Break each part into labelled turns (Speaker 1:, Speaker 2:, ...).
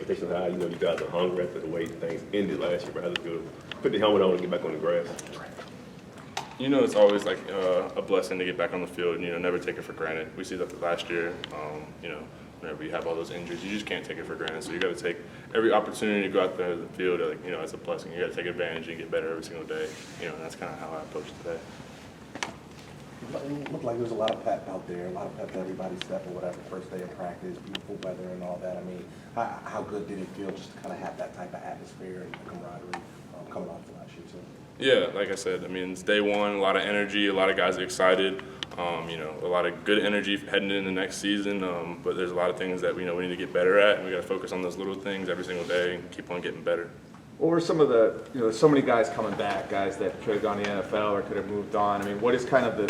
Speaker 1: expectations high? You guys are hungry after the way things ended last year, rather to put the helmet on and get back on the grass.
Speaker 2: It's always like a blessing to get back on the field. Never take it for granted. We see that last year. Whenever you have all those injuries, you just can't take it for granted. So you got to take every opportunity to go out there to the field. It's a blessing. You got to take advantage and get better every single day. And that's kind of how I approach today.
Speaker 3: It looked like there was a lot of pep out there, a lot of pep to everybody's step or whatever, first day of practice, beautiful weather and all that. I mean, how good did it feel just to kind of have that type of atmosphere and camaraderie coming off the last year too?
Speaker 2: Yeah, like I said, it's day one, a lot of energy, a lot of guys are excited, a lot of good energy heading into the next season, but there's a lot of things that we need to get better at, and we got to focus on those little things every single day and keep on getting better.
Speaker 4: What were some of the, so many guys coming back, guys that could have gone to the NFL or could have moved on? What is kind of the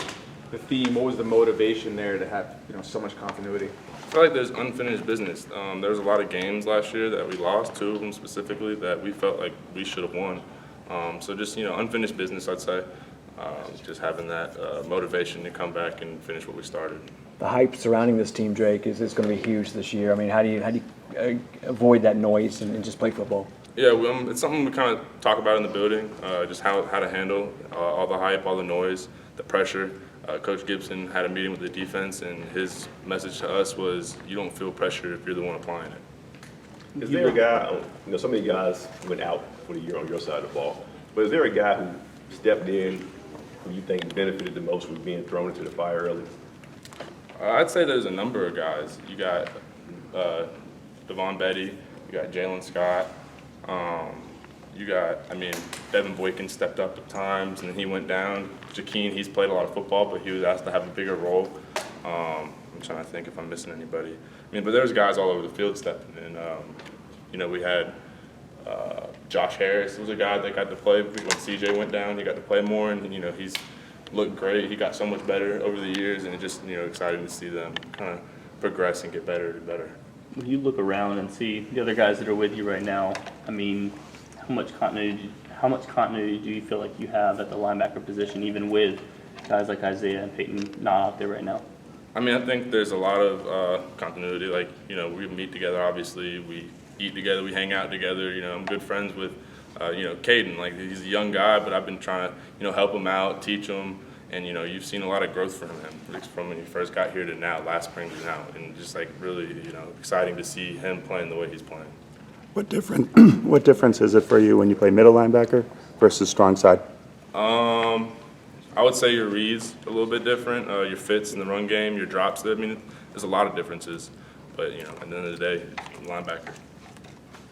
Speaker 4: theme? What was the motivation there to have, so much continuity?
Speaker 2: I feel like there's unfinished business. There was a lot of games last year that we lost, 2 of them specifically, that we felt like we should have won. So just, unfinished business, I'd say. Just having that motivation to come back and finish what we started.
Speaker 5: The hype surrounding this team, Drake, is going to be huge this year. How do you avoid that noise and just play football?
Speaker 2: Yeah, it's something we kind of talk about in the building, just how to handle all the hype, all the noise, the pressure. Coach Gibson had a meeting with the defense, and his message to us was, you don't feel pressure if you're the one applying it.
Speaker 1: Is there a guy, so many guys went out for the year on your side of the ball, but is there a guy who stepped in who you think benefited the most with being thrown into the fire early?
Speaker 2: I'd say there's a number of guys. You got Devon Betty, you got Jalen Scott, you got, Devin Boykin stepped up at times and he went down. Jakeem, he's played a lot of football, but he was asked to have a bigger role. I'm trying to think if I'm missing anybody. But there's guys all over the field stepping in. We had Josh Harris was a guy that got to play when CJ went down. He got to play more, and he's looked great. He got so much better over the years, and it's just exciting to see them kind of progress and get better and better.
Speaker 6: When you look around and see the other guys that are with you right now, how much continuity do you feel like you have at the linebacker position, even with guys like Isaiah and Peyton not out there right now?
Speaker 2: I think there's a lot of continuity. We meet together, obviously. We eat together, we hang out together. I'm good friends with, Caden. He's a young guy, but I've been trying to, help him out, teach him. And, you've seen a lot of growth from him, from when he first got here to now, last spring to now. And just, really, exciting to see him playing the way he's playing.
Speaker 7: What difference is it for you when you play middle linebacker versus strong side?
Speaker 2: I would say your reads a little bit different, your fits in the run game, your drops. There's a lot of differences. But, at the end of the day, linebacker.